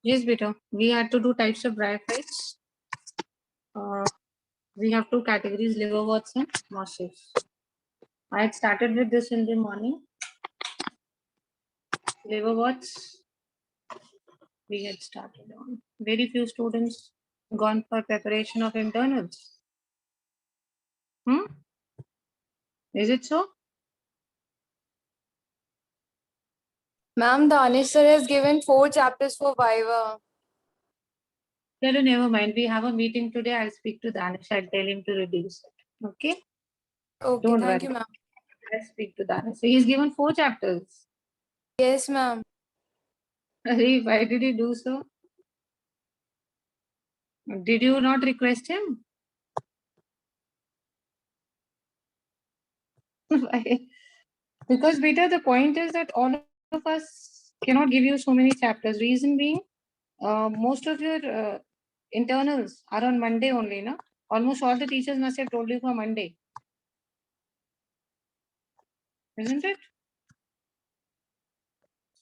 Yes, beta. We had to do types of bryophytes. We have two categories, liverworts and mosses. I had started with this in the morning. Liverworts, we had started on. Very few students gone for preparation of internals. Is it so? Ma'am, Danish sir has given 4 chapters for Viva. Never mind. We have a meeting today. I'll speak to Danish. I'll tell him to reduce it. Okay? Okay, Don't thank worry. you, ma'am. I'll speak to Danish. So he's given 4 chapters. Yes, ma'am. Why did he do so? Did you not request him? Because beta, the point is that all of us cannot give you so many chapters. Reason being, most of your internals are on Monday only, no? Almost all the teachers must have told you for Monday. Isn't it?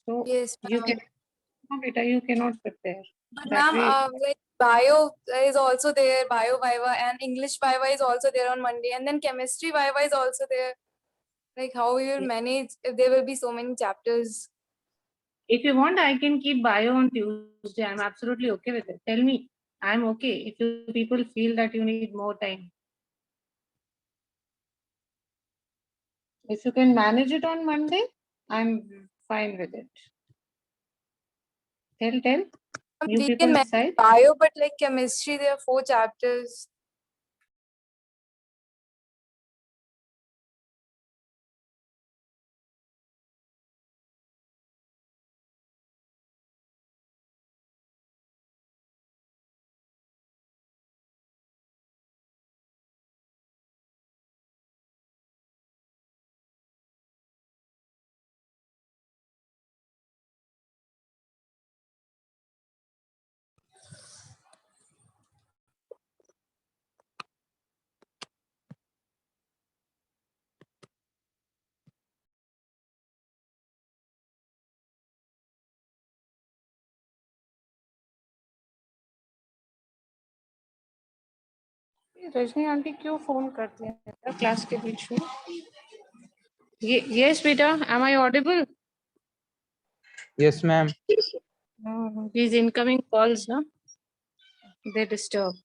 So Yes, you ma'am. can, no, beta, you cannot prepare. But That way, ma'am, like bio is also there, bio Viva, and English Viva is also there on Monday, and then chemistry Viva is also there. Like how you will manage if there will be so many chapters? if you want, I can keep bio on Tuesday. I'm absolutely okay with it. Tell me, I'm okay. If you people feel that you need more time, if you can manage it on Monday, I'm fine with it. Tell. You We people can manage decide. bio, but like chemistry, there are 4 chapters. Rajni aunty क्यों phone करती है class के बीच में? Yes, beta. Am I audible? Yes, ma'am. These incoming calls, no? They disturb.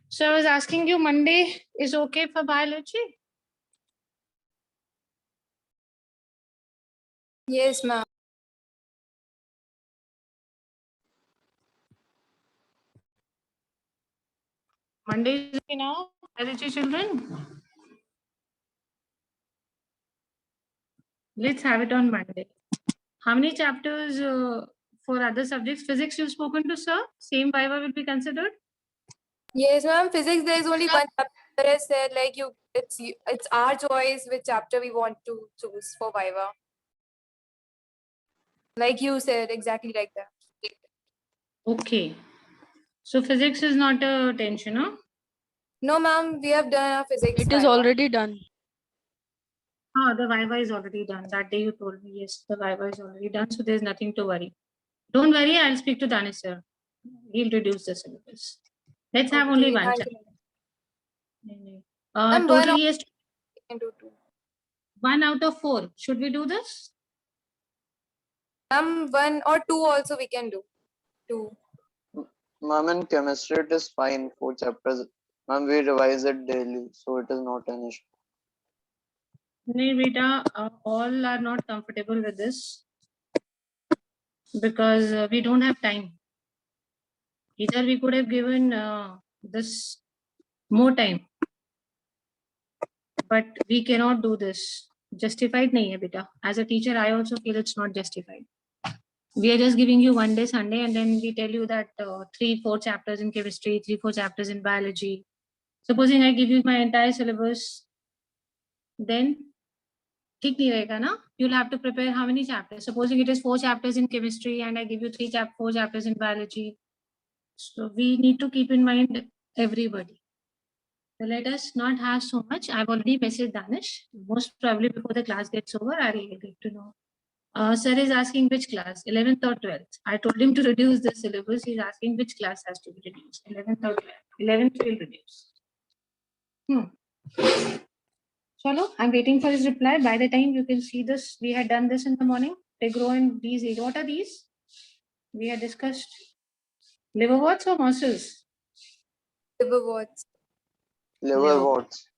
So I was asking you, Monday is okay for biology? Yes, ma'am. Monday is okay now, biology children? Let's have it on Monday. How many chapters for other subjects? Physics you've spoken to, sir? Same Viva will be considered? Yes, ma'am. Physics, there is only one chapter. I said like it's our choice which chapter we want to choose for Viva. Like you said, exactly like that. Okay. So physics is not a tension, huh? No, ma'am, we have done our physics. It is Viva. already done. Ah, the Viva is already done. That day you told me, yes, the Viva is already done. So there's nothing to worry. Don't worry, I'll speak to Danish, sir. He'll reduce the syllabus. Let's have only Okay, one thank chapter. you. Ma'am, Total yes, can do 2. 1 out of 4. Should we do this? Ma'am, 1 or 2 also we can do. 2. Ma'am, in chemistry it is fine, 4 chapters. Ma'am, we revise it daily, so it is not an issue. No, beta, all are not comfortable with this because we don't have time. Either we could have given this more time, but we cannot do this. Justified nahi hai, beta. As a teacher, I also feel it's not justified. We are just giving you one day Sunday, and then we tell you that 3-4 chapters in chemistry, 3-4 chapters in biology. Supposing I give you my entire syllabus, then ठीक नहीं रहेगा ना? You'll have to prepare how many chapters? Supposing it is 4 chapters in chemistry and I give you 4 chapters in biology. So we need to keep in mind everybody. So let us not have so much. I've already messaged Danish. Most probably before the class gets over, I'll get to know. Sir is asking which class, 11th or 12th. I told him to reduce the syllabus. He's asking which class has to be reduced, 11th or 12th. 11th will reduce. Chalo, I'm waiting for his reply. By the time you can see this, we had done this in the morning. They grow in these areas. What are these? We had discussed liverworts or muscles. Liverworts. Liverworts.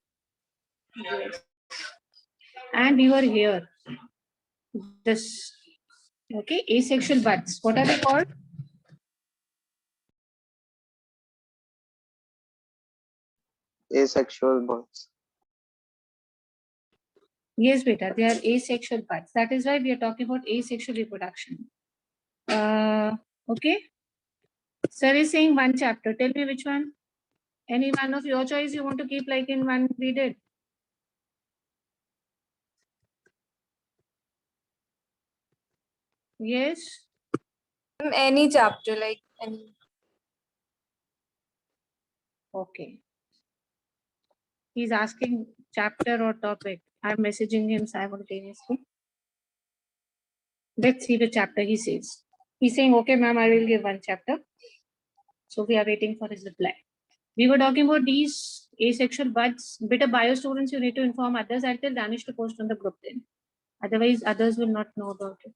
Yes. And we were here. This. Okay, asexual buds. What are they called? Asexual buds. Yes, beta, they are asexual buds. That is why we are talking about asexual reproduction. Okay. Sir is saying one chapter. Tell me which one. Any one of your choice you want to keep like in one we did. Yes. Any chapter, like any. Okay. He's asking chapter or topic. I'm messaging him simultaneously. Let's see the chapter he says. He's saying, okay, ma'am, I will give one chapter. So we are waiting for his reply. We were talking about these asexual buds. Bit of bio students, you need to inform others. I'll tell Danish to post on the group then. Otherwise, others will not know about it.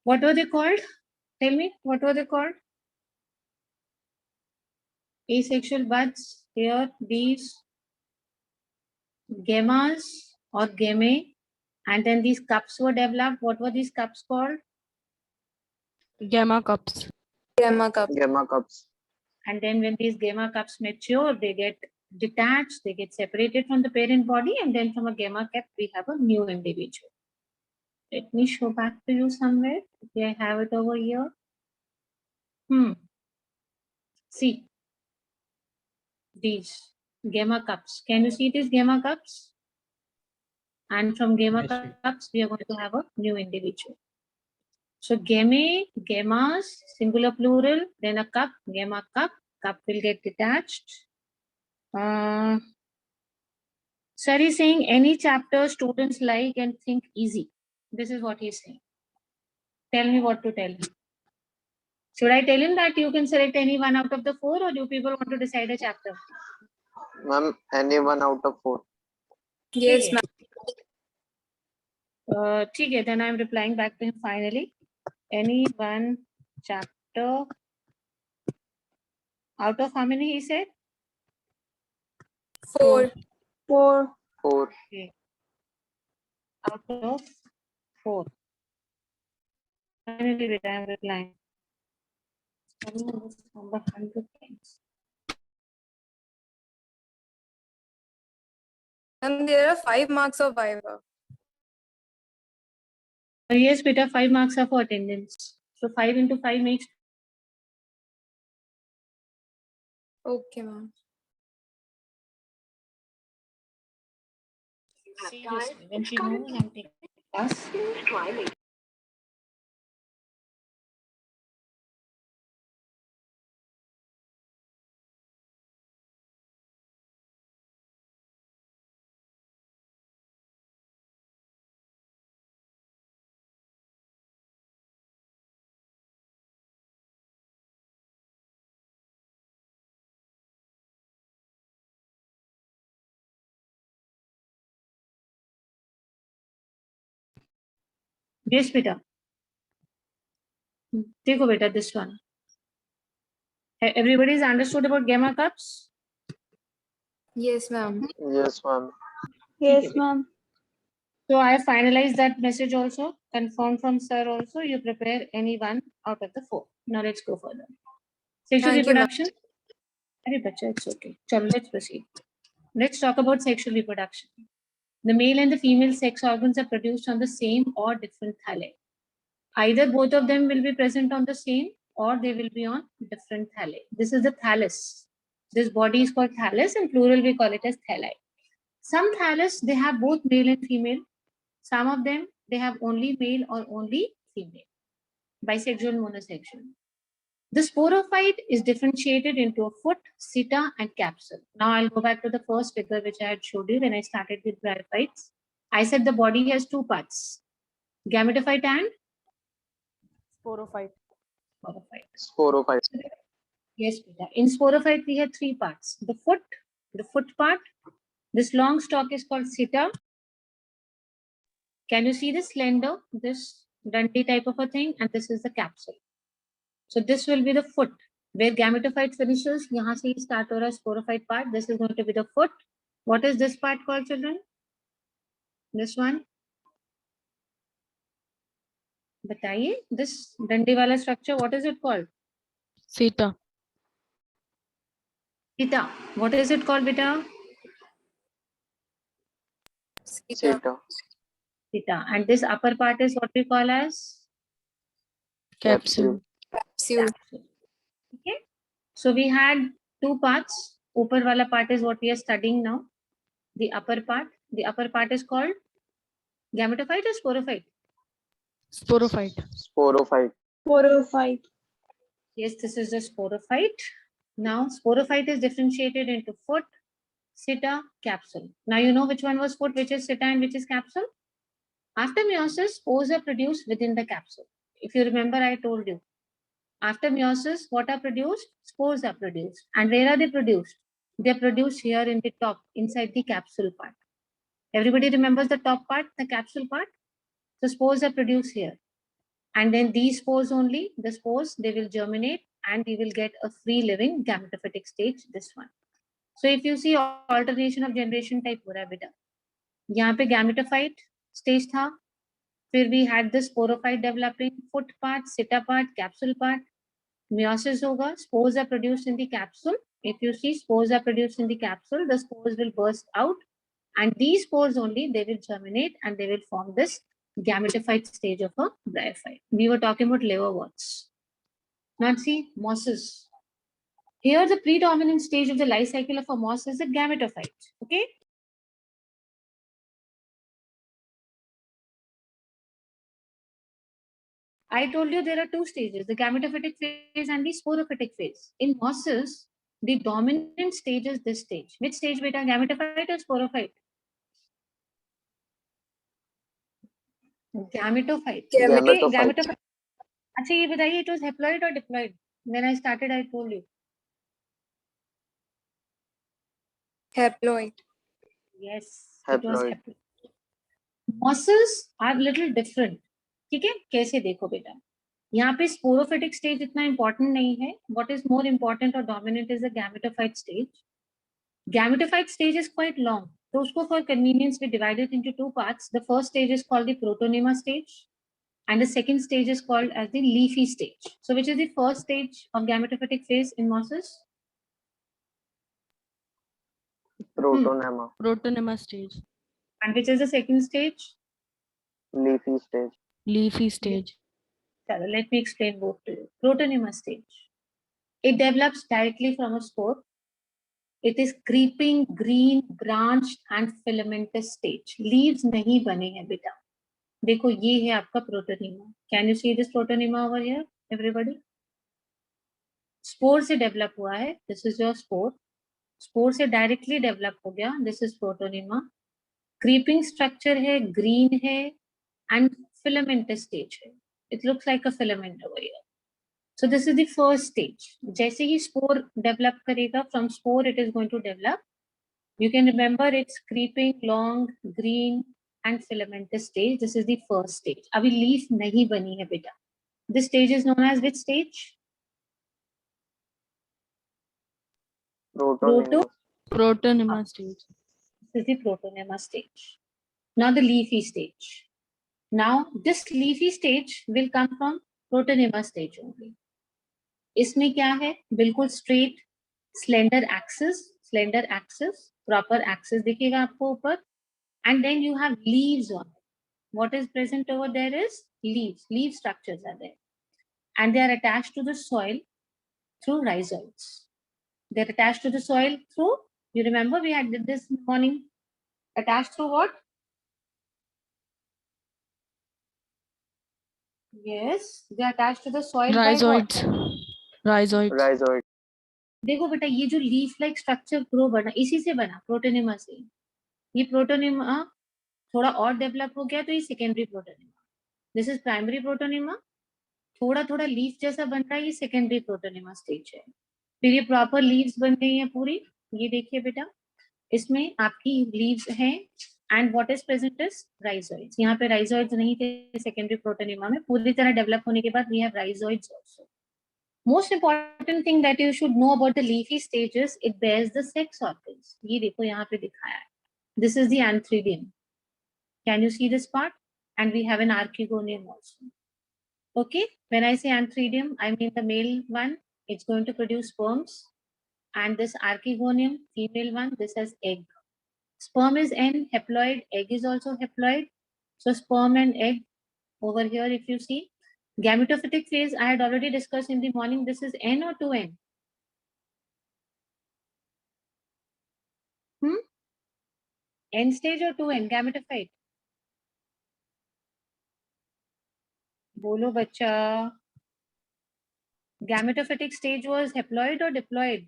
What were they called? Tell me, what were they called? Asexual buds. Here, these gammas or gamma. And then these cups were developed. What were these cups called? Gamma cups. Gamma cup. Gamma cups. And then when these gamma cups mature, they get detached, they get separated from the parent body, and then from a gamma cap, we have a new individual. Let me show back to you somewhere. Okay, I have it over here. See, these gamma cups. Can you see these gamma cups? And from gamma Yes, sir. cups, we are going to have a new individual. So gamma, gammas, singular plural, then a cup, gamma cup will get detached. Sir is saying any chapter students like and think easy. This is what he's saying. Tell me what to tell him. Should I tell him that you can select any one out of the 4, or do people want to decide a chapter? Ma'am, any one out of 4. Yes, Okay. ma'am. Okay, then I'm replying back to him finally. Any one chapter out of how many he said? 4. 4. Okay. Out of 4. Finally, I'm replying. Study this number 100 times. And there are 5 marks of Viva. Yes, beta, 5 marks are for attendance. So 5 into 5 makes. Okay, ma'am. Seriously, when she moves, I'm taking class. Yes, beta. Take beta, this one. Everybody's understood about gamma cups? Yes, ma'am. Yes, ma'am. Yes, ma'am. So I finalized that message also, confirmed from sir also. You prepare any one out of the 4. Now let's go further. Sexual Thank you, ma'am. reproduction. It's okay. So let's proceed. Let's talk about sexual reproduction. The male and the female sex organs are produced on the same or different thalli. Either both of them will be present on the same, or they will be on different thalli. This is the thallus. This body is called thallus, and plural we call it as thalli. Some thallus, they have both male and female. Some of them, they have only male or only female. Bisexual, monosexual. The sporophyte is differentiated into a foot, seta, and capsule. Now I'll go back to the first figure which I had showed you when I started with bryophytes. I said the body has 2 parts. Gametophyte and Sporophyte. sporophyte. Sporophyte. Yes, beta. In sporophyte, we have three parts. The foot part. This long stalk is called seta. Can you see this slender, this dundee type of a thing? And this is the capsule. So this will be the foot. Where gametophyte finishes, यहाँ से ही start हो रहा है sporophyte part. This is going to be the foot. What is this part called, children? This one. बताइए. This डंडी वाला structure, what is it called? Seta. Seta. What is it called, beta? Seta. Seta. And this upper part is what we call as Capsule. Capsule. capsule. Okay. So we had two parts. Upper wala part is what we are studying now. The upper part. The upper part is called gametophyte or sporophyte? Sporophyte. Sporophyte. Sporophyte. Yes, this is the sporophyte. Now, sporophyte is differentiated into foot, seta, capsule. Now, you know which one was foot, which is seta, and which is capsule? After meiosis, spores are produced within the capsule. If you remember, I told you. After meiosis, what are produced? Spores are produced. And where are they produced? They are produced here in the top, inside the capsule part. Everybody remembers the top part, the capsule part? So, spores are produced here. And then these spores only, the spores, they will germinate and we will get a free living gametophytic stage, this one. So if you see alternation of generation type हो रहा है बेटा. यहाँ पे gametophyte stage था. फिर we had the sporophyte developing, foot part, seta part, capsule part. Meiosis होगा, spores are produced in the capsule. If you see spores are produced in the capsule, the spores will burst out. And these spores only, they will germinate and they will form this gametophyte stage of a bryophyte. We were talking about liverworts. Now see, mosses. Here the predominant stage of the life cycle of a moss is the gametophyte. Okay. I told you there are two stages, the gametophytic phase and the sporophytic phase. In mosses, the dominant stage is this stage. Which stage beta? Gametophyte or sporophyte? Gametophyte. Gametophyte. Gametophyte. अच्छा ये बताइए, it was haploid or diploid? When I started, I told you. Haploid. Yes, it was Haploid. haploid. Mosses are little different. ठीक है, कैसे देखो बेटा? यहाँ पे sporophytic stage इतना important नहीं है. What is more important or dominant is the gametophyte stage. Gametophyte stage is quite long. So उसको for convenience we divided into two parts. The first stage is called the protonema stage. And the second stage is called as the leafy stage. So which is the first stage of gametophytic phase in mosses? Protonema. Protonema stage. And which is the second stage? Leafy stage. Leafy stage. So let me explain both to you. Protonema stage. It develops directly from a spore. It is creeping, green, branched and filamentous stage. Leaves नहीं बने हैं बेटा. देखो ये है आपका protonema. Can you see this protonema over here, everybody? Spore से develop हुआ है. This is your spore. Spore से डायरेक्टली डेवलप हो गया. This is protonema. Creeping structure है, green है and filamentous stage है. It looks like a filament over here. So this is the first stage. जैसे ही spore develop करेगा, from spore it is going to develop. You can remember it's creeping, long, green and filamentous stage. This is the first stage. अभी leaf नहीं बनी है बेटा. This stage is known as which stage? Protonema. Protonema stage. This is the protonema stage. Now the leafy stage. Now this leafy stage will come from protonema stage only. इसमें क्या है? बिल्कुल straight, slender axis, proper axis दिखेगा आपको ऊपर. And then you have leaves on it. What is present over there is leaves. Leaf structures are there. And they are attached to the soil through rhizoids. They're attached to the soil through, you remember we had did this morning. Attached through what? Yes, they are attached to the soil by what? Rhizoids. Rhizoids. Rhizoid. देखो बेटा ये जो leaf like structure grow बना इसी से बना, protonema से. ये प्रोटोनेमा थोड़ा और डेवलप हो गया तो ये secondary protonema. This is primary protonema, थोड़ा थोड़ा लीफ जैसा बन रहा है, ये सेकेंडरी प्रोटोनिमा स्टेज है। फिर ये प्रॉपर लीव्स बन गई हैं पूरी, ये देखिए बेटा, इसमें आपकी लीव्स हैं and what is present is rhizoids. यहाँ पे राइजोइड्स नहीं थे सेकेंडरी प्रोटोनिमा में, पूरी तरह डेवलप होने के बाद we have rhizoids also. Most important thing that you should know about the leafy stages, it bears the sex organs. ये देखो यहाँ पे दिखाया है, this is the antheridium, can you see this part, and we have an archegonium also. Okay, when I say antheridium, I mean the male one, it's going to produce sperms, and this archegonium, female one, this has egg. Sperm is N, haploid, egg is also haploid. So sperm and egg over here, if you see, gametophytic phase, I had already discussed in the morning, this is N or 2N? N stage or 2N, gametophyte? Bolo bacha. Gametophytic stage was haploid or diploid?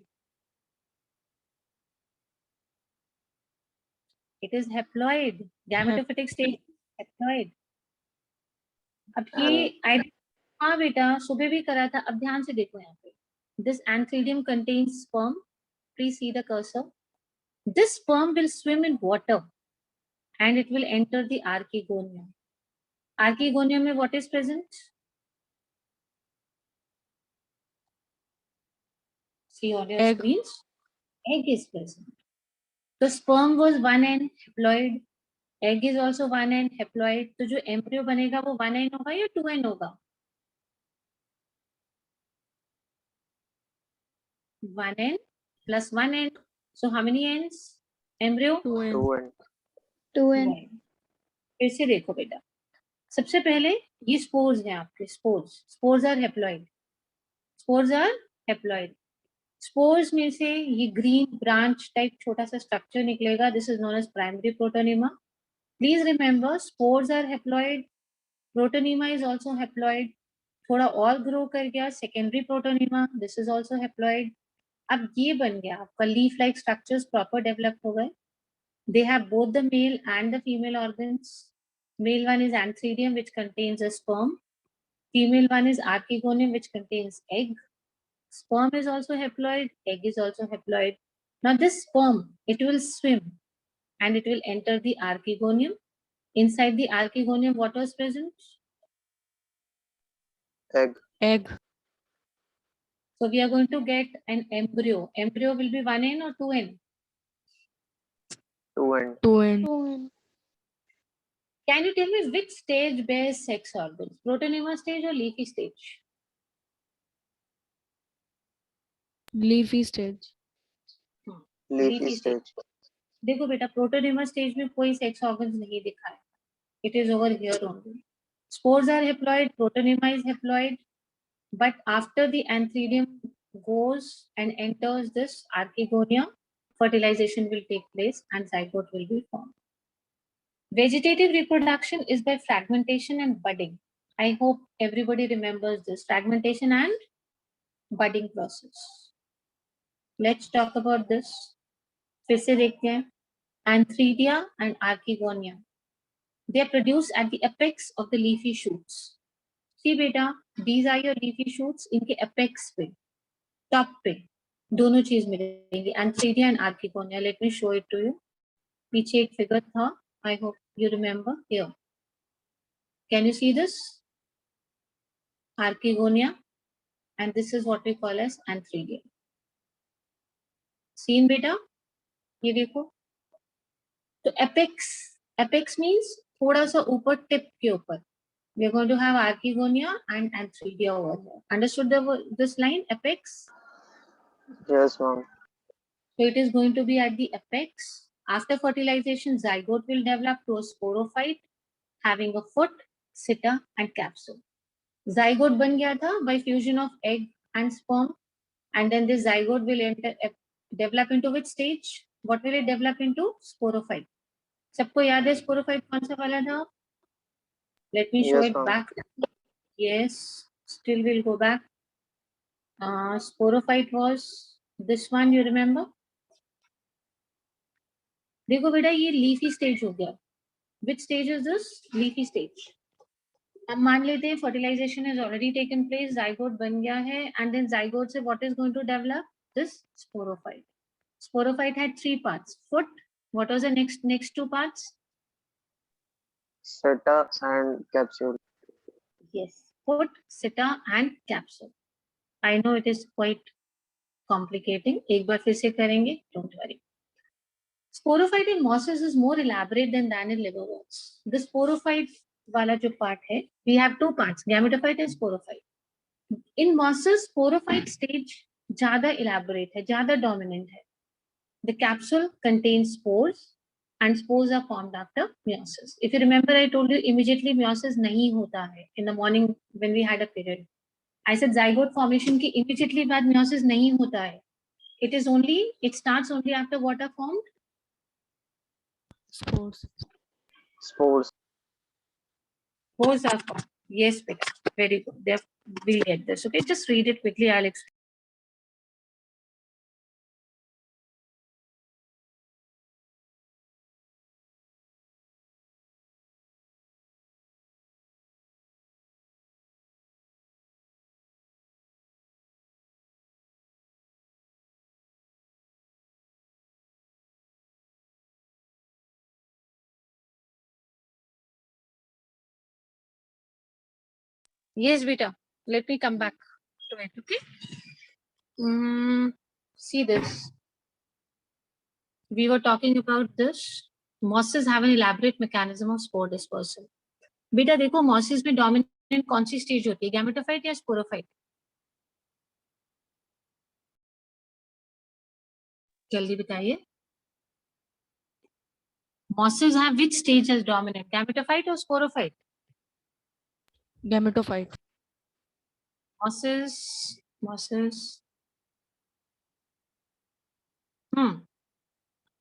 It is haploid. Gametophytic stage haploid. अब ये हाँ बेटा सुबह भी करा था, अब ध्यान से देखो यहाँ पे, this antheridium contains sperm, please see the cursor, this sperm will swim in water and it will enter the archegonium. Archegonium में what is present? See on your Egg. screens, egg is present. So sperm was 1N haploid, egg is also 1N haploid, तो जो embryo बनेगा वो 1N होगा या 2N होगा? 1N plus 1N. So how many N's? Embryo? 2N. 2 and 2N. फिर से देखो बेटा, सबसे पहले ये स्पोर्स हैं आपके, spores are haploid, spores are haploid. Spores में से ये ग्रीन ब्रांच टाइप छोटा सा स्ट्रक्चर निकलेगा, this is known as primary protonema. Please remember spores are haploid, protonema is also haploid, थोड़ा और ग्रो कर गया secondary protonema, this is also haploid. अब ये बन गया आपका leaf like structures proper develop हो गए, they have both the male and the female organs. Male one is antheridium which contains a sperm, female one is archegonium which contains egg. Sperm is also haploid, egg is also haploid. Now this sperm, it will swim and it will enter the archegonium. Inside the archegonium, what was present? egg. Egg. So we are going to get an embryo. Embryo will be 1N or 2N? 2 and 2N. 2N. Can you tell me which stage bears sex organs? Protonema stage or leafy stage? Leafy stage. leafy stage. देखो बेटा protonema stage में कोई sex organs नहीं दिखा है, it is over here only. Spores are haploid, protonema is haploid, but after the antheridium goes and enters this archegonia, fertilization will take place and zygote will be formed. Vegetative reproduction is by fragmentation and budding. I hope everybody remembers this, fragmentation and budding process. Let's talk about this. फिर से देखते हैं, antheridia and archegonia, they are produced at the apex of the leafy shoots. See beta, these are your leafy shoots, इनके apex पे, top पे दोनों चीज मिलेंगी, antheridia and archegonia. Let me show it to you. पीछे एक figure था, I hope you remember here. Can you see this? Archegonia, and this is what we call as antheridia. Seen beta? ये देखो, तो apex means थोड़ा सा ऊपर tip के ऊपर, we are going to have archegonia and antheridia over here. Understood this line, apex? Yes, ma'am. So it is going to be at the apex. After fertilization, zygote will develop to a sporophyte having a foot, seta and capsule. Zygote ban gaya tha by fusion of egg and sperm, and then this zygote will develop into which stage? What will it develop into? Sporophyte. सबको याद है sporophyte कौन सा वाला था? Let me show Yes, it ma'am. back. Yes, still we'll go back. Sporophyte was this one, you remember? देखो बेटा ये leafy stage हो गया. Which stage is this? Leafy stage. अब मान लेते हैं fertilization has already taken place, zygote बन गया है, and then zygote से what is going to develop? This sporophyte. Sporophyte had 3 parts. Foot. What was the next 2 parts? Seta and capsule. Yes. Foot, seta, and capsule. I know it is quite complicating. एक बार फिर से करेंगे. Don't worry. Sporophyte in mosses is more elaborate than in liverworts. The sporophyte वाला जो part है, we have 2 parts, gametophyte and sporophyte. In mosses, sporophyte stage ज़्यादा elaborate है, ज़्यादा dominant है. The capsule contains spores and spores are formed after meiosis. If you remember, I told you immediately meiosis नहीं होता है in the morning when we had a period. I said zygote formation की immediately बाद meiosis नहीं होता है. It starts only after what are formed? Spores. Spores. Spores are formed. Yes, beta. Very good. We'll get this. Okay, just read it quickly. I'll explain. Yes, beta. Let me come back to it. Okay. See this. We were talking about this. Mosses have an elaborate mechanism of spore dispersal. Beta, देखो mosses में dominant कौन सी stage होती है? Gametophyte या sporophyte? जल्दी बताइए. Mosses have which stage as dominant? Gametophyte or sporophyte? Gametophyte. Mosses.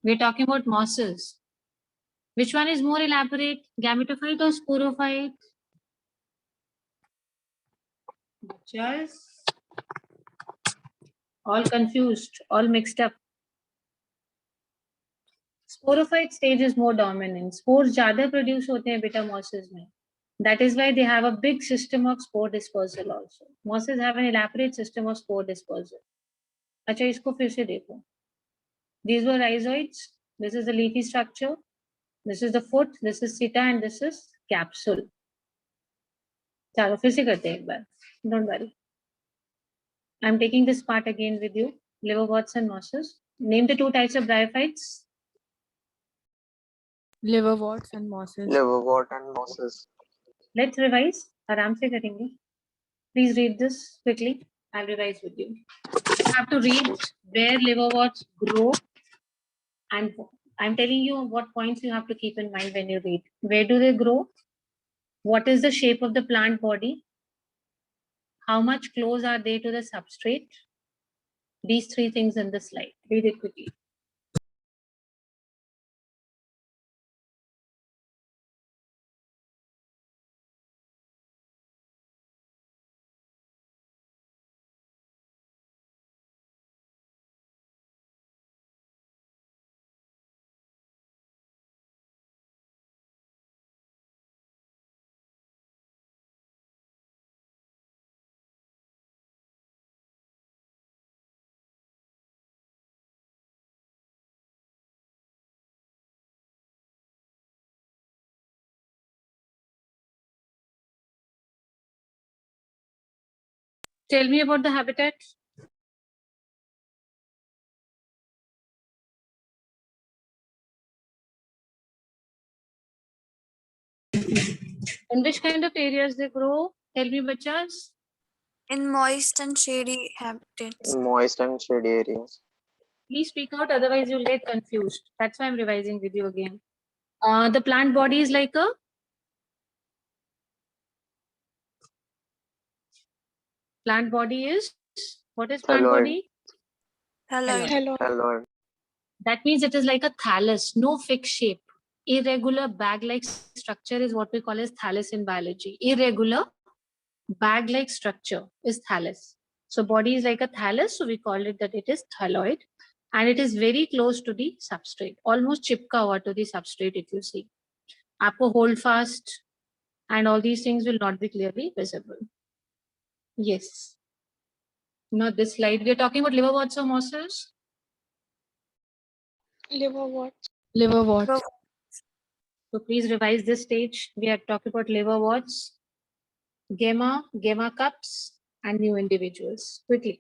We're talking about mosses. Which one is more elaborate? Gametophyte or sporophyte? Just all confused, all mixed up. Sporophyte stage is more dominant. Spores ज़्यादा produce होते हैं beta mosses में. That is why they have a big system of spore dispersal also. Mosses have an elaborate system of spore dispersal. अच्छा इसको फिर से देखो. These were rhizoids. This is the leafy structure. This is the foot. This is seta and this is capsule. चलो फिर से करते हैं एक बार. Don't worry. I'm taking this part again with you. Liverworts and mosses. Name the 2 types of bryophytes. Liverworts and mosses. Liverwort and mosses. Let's revise. आराम से करेंगे. Please read this quickly. I'll revise with you. You have to read where liverworts grow, and I'm telling you what points you have to keep in mind when you read. Where do they grow? What is the shape of the plant body? How much close are they to the substrate? These 3 things in the slide. Read it quickly. Tell me about the habitat. In which kind of areas they grow? Tell me, bachas. In moist and shady habitats. Moist and shady areas. Please speak out, otherwise you'll get confused. That's why I'm revising with you again. The plant body is like a plant body is what is plant Thalloid. body? Hello. Thalloid. That means it is like a thallus, no fixed shape. Irregular bag-like structure is what we call as thallus in biology. Irregular bag-like structure is thallus. So body is like a thallus, so we call it that it is thalloid, and it is very close to the substrate, almost chipka हुआ to the substrate if you see. आपको hold fast and all these things will not be clearly visible. Yes. Now this slide, we are talking about liverworts or mosses. Liverworts. Liver- So please revise this stage. We are talking about liverworts, gamma cups, and new individuals. Quickly.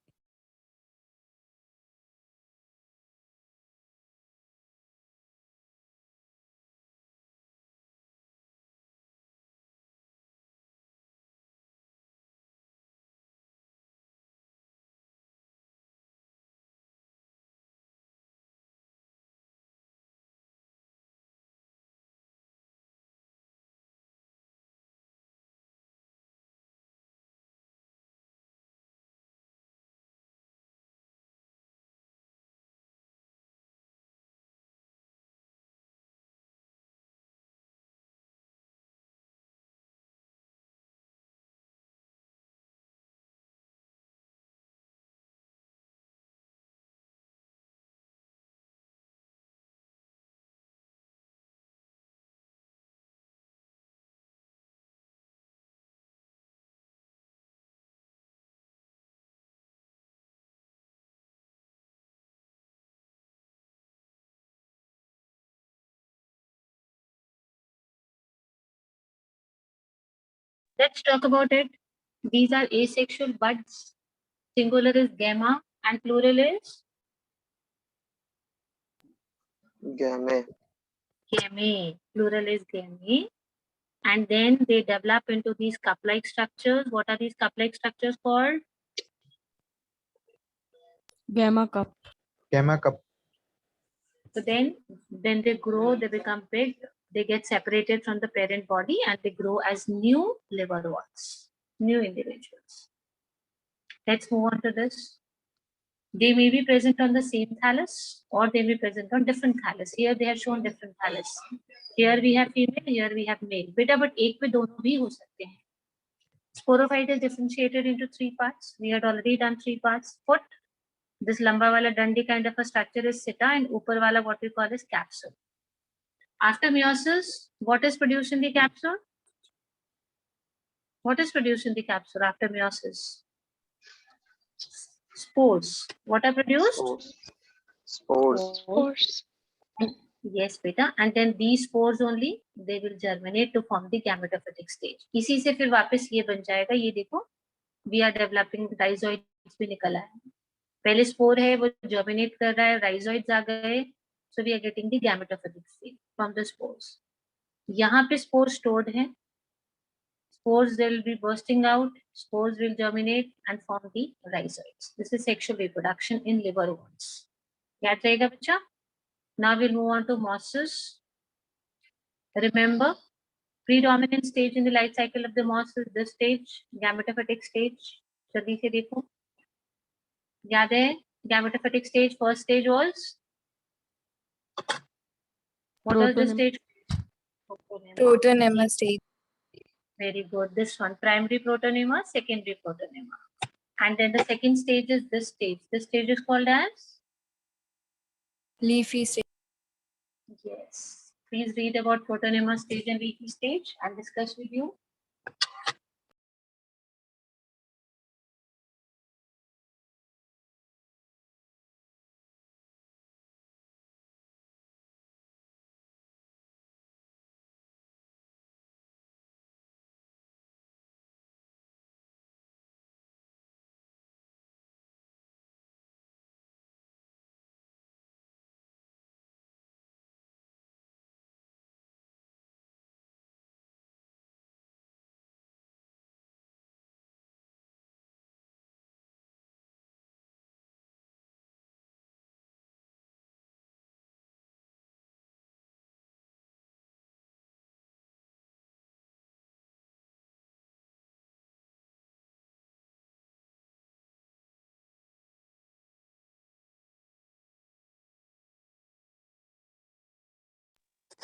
Let's talk about it. These are asexual buds. Singular is gamma and plural is Game. gamma. Plural is gamma. And then they develop into these cup-like structures. What are these cup-like structures called? Gamma cup. Gamma cup. So then they grow, they become big, they get separated from the parent body and they grow as new liverworts, new individuals. Let's move on to this. They may be present on the same thallus or they may be present on different thallus. Here they have shown different thallus. Here we have female, here we have male. Beta, but एक पे दोनों भी हो सकते हैं. Sporophyte is differentiated into 3 parts. We had already done 3 parts. Foot. This lamba wala dandi kind of a structure is seta and upar wala what we call is capsule. After meiosis, what is produced in the capsule? What is produced in the capsule after meiosis? Spores. What are produced? Spores. Yes, beta. And then these spores only, they will germinate to form the gametophytic stage. इसी से फिर वापस ये बन जाएगा. ये देखो, we are developing rhizoids भी निकला है. पहले स्पोर है वो जर्मिनेट कर रहा है, राइजोइड्स आ गए, so we are getting the gametophytic stage from the spores. यहाँ पे स्पोर स्टोर्ड है, spores will be bursting out, spores will germinate and form the rhizoids. This is sexual reproduction in liverworts. याद रहेगा बच्चा? Now we'll move on to mosses. Remember, predominant stage in the life cycle of the moss is this stage, gametophytic stage. जल्दी से देखो. याद है? Gametophytic stage, first stage was what was this stage? Protonema stage. Very good. This one, primary protonema, secondary protonema. And then the second stage is this stage. This stage is called as? Leafy stage. Yes. Please read about protonema stage and leafy stage and discuss with you.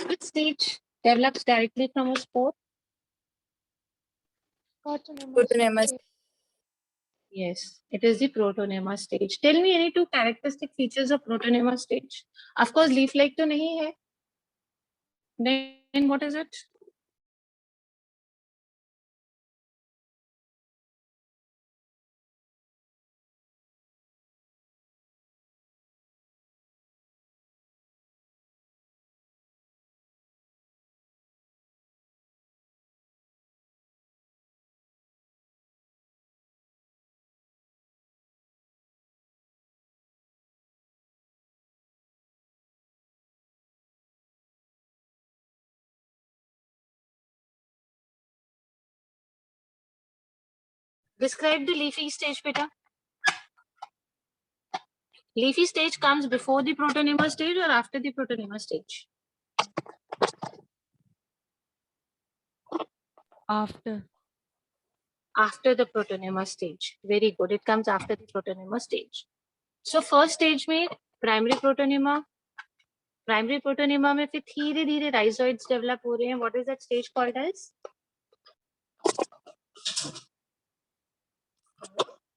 Which stage develops directly from a spore? Protonema stage. Yes, it is the protonema stage. Tell me any 2 characteristic features of protonema stage. Of course, leaf-like तो नहीं है. Then what is it? Describe the leafy stage, beta. Leafy stage comes before the protonema stage or after the protonema stage? After. After the protonema stage. Very good. It comes after the protonema stage. So first stage में primary protonema. Primary protonema में फिर धीरे धीरे rhizoids develop हो रहे हैं. What is that stage called as?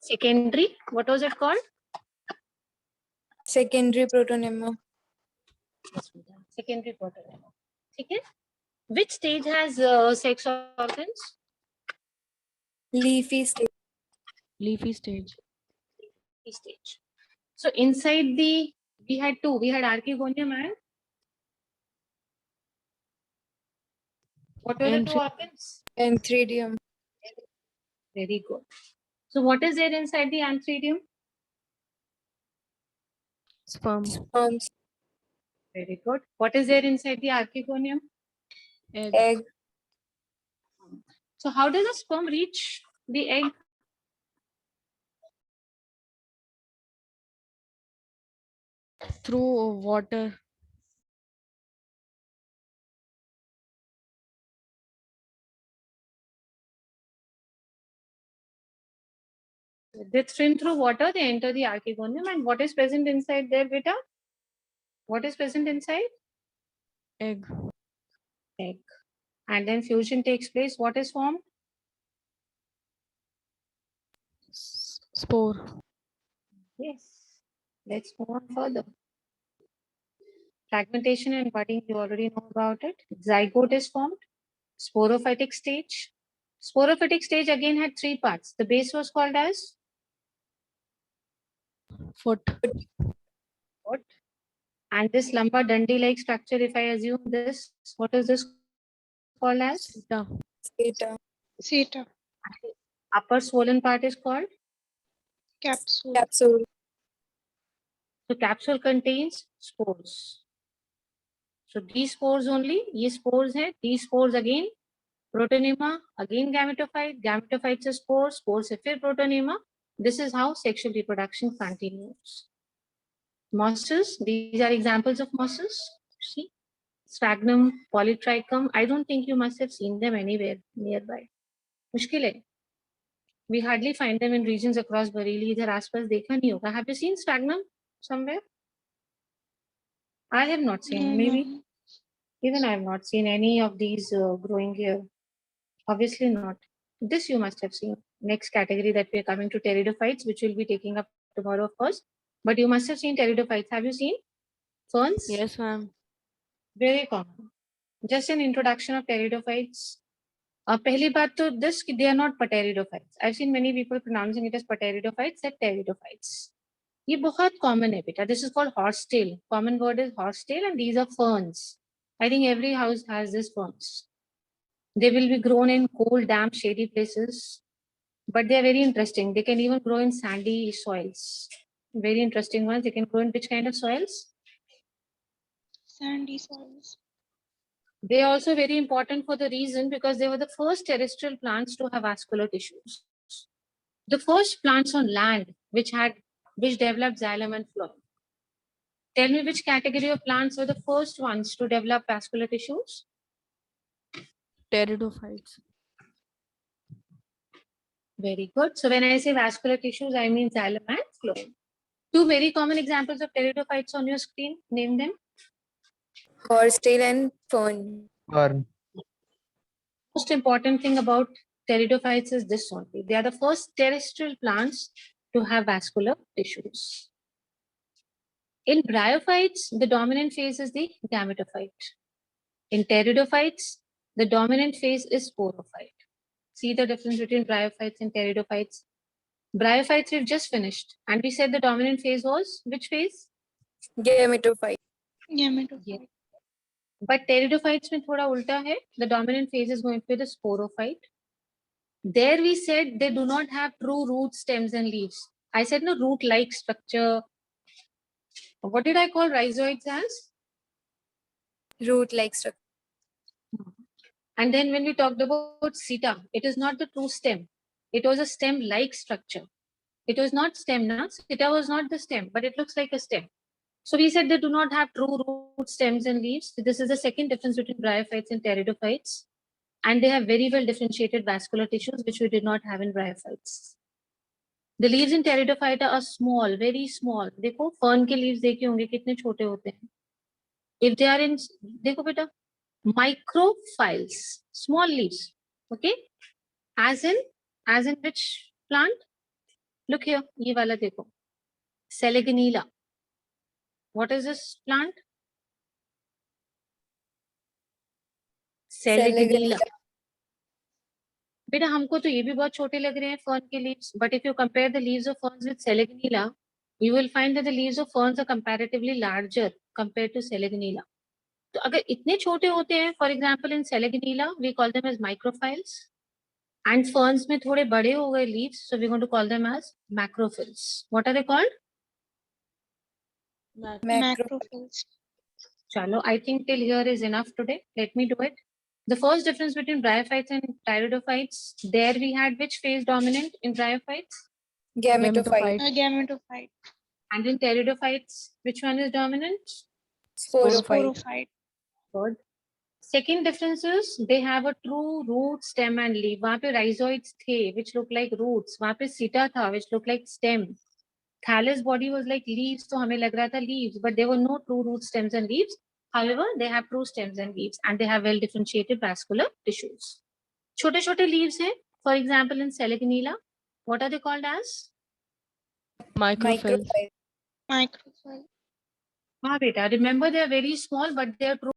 Secondary. What was it called? Secondary protonema. Secondary protonema. ठीक है? Which stage has sex organs? Leafy stage. Leafy stage. Stage. So inside the, we had two. We had archegonium and what were the two organs? Antheridium. Very good. So what is there inside the antheridium? Sperm. Sperms. Very good. What is there inside the archegonium? Egg. Egg. So how does a sperm reach the egg? Through water. They swim through water, they enter the archegonium, and what is present inside there, beta? What is present inside? Egg. Egg. And then fusion takes place. What is formed? Spore. Yes. Let's move on further. Fragmentation and budding, you already know about it. Zygote is formed. Sporophytic stage. Sporophytic stage again had three parts. The base was called as Foot. foot. And this lumbar dundee-like structure, if I assume this, what is this called as? Seta. Seta. Seta. Upper swollen part is called? Capsule. Capsule. So capsule contains spores. So these spores only, ये spores हैं, these spores again, protonema, again gametophyte, gametophyte से spores, spores से फिर protonema. This is how sexual reproduction continues. Mosses, these are examples of mosses. See, sphagnum, polytrichum. I don't think you must have seen them anywhere nearby. मुश्किल है. We hardly find them in regions across Bareilly. इधर आसपास देखा नहीं होगा. Have you seen sphagnum somewhere? I have not seen. Maybe even I have not seen any of these growing here. Obviously not. This you must have seen. Next category that we are coming to, pteridophytes, which we'll be taking up tomorrow first. But you must have seen pteridophytes. Have you seen ferns? Yes, ma'am. Very common. Just an introduction of pteridophytes. पहली बात तो this, they are not pteridophytes. I've seen many people pronouncing it as pteridophytes, that pteridophytes. ये बहुत common है बेटा. This is called horsetail. Common word is horsetail, and these are ferns. I think every house has this ferns. They will be grown in cold, damp, shady places, but they are very interesting. They can even grow in sandy soils. Very interesting ones. They can grow in which kind of soils? Sandy soils. They are also very important for the reason because they were the first terrestrial plants to have vascular tissues. The first plants on land which developed xylem and phloem. Tell me which category of plants were the first ones to develop vascular tissues? Pteridophytes. Very good. So when I say vascular tissues, I mean xylem and phloem. Two very common examples of pteridophytes on your screen. Name them. Horsetail and fern. Fern. Most important thing about pteridophytes is this only. They are the first terrestrial plants to have vascular tissues. In bryophytes, the dominant phase is the gametophyte. In pteridophytes, the dominant phase is sporophyte. See the difference between bryophytes and pteridophytes. Bryophytes we've just finished, and we said the dominant phase was which phase? Gametophyte. Gametophyte. But pteridophytes में थोड़ा उल्टा है. The dominant phase is going to be the sporophyte. There we said they do not have true roots, stems, and leaves. I said no root-like structure. What did I call rhizoids as? Root-like structure. And then when we talked about seta, it is not the true stem. It was a stem-like structure. It was not stem, na? Seta was not the stem, but it looks like a stem. So we said they do not have true root stems and leaves. This is the second difference between bryophytes and pteridophytes. And they have very well differentiated vascular tissues, which we did not have in bryophytes. The leaves in pteridophyta are small, very small. देखो fern के leaves देखे होंगे कितने छोटे होते हैं. If they are in, देखो बेटा, microphyles, small leaves. Okay, as in which plant? Look here, ये वाला देखो, Selaginella. What is this plant? Selaginella. बेटा हमको तो ये भी बहुत छोटे लग रहे हैं फर्न के leaves, but if you compare the leaves of ferns with Selaginella, you will find that the leaves of ferns are comparatively larger compared to Selaginella. तो अगर इतने छोटे होते हैं, for example in Selaginella, we call them as microphyles, and ferns में थोड़े बड़े हो गए leaves, so we're going to call them as macrophyles. What are they called? Macrophyles. Chalo, I think till here is enough today. Let me do it. The first difference between bryophytes and pteridophytes, there we had which phase dominant in bryophytes? Gametophyte. Gametophyte. And in pteridophytes, which one is dominant? Sporophyte. Sporophyte. Good. Second difference is they have a true root, stem and leaf. वहाँ पे rhizoids थे, which look like roots. वहाँ पे seta था, which look like stem. Thallus body was like leaves, तो हमें लग रहा था leaves, but there were no true root, stems and leaves. However, they have true stems and leaves, and they have well differentiated vascular tissues. छोटे-छोटे leaves हैं. For example, in Selaginella, what are they called as? Microphyll. Microphyte. Microphyte. हाँ बेटा, remember they are very small, but they are true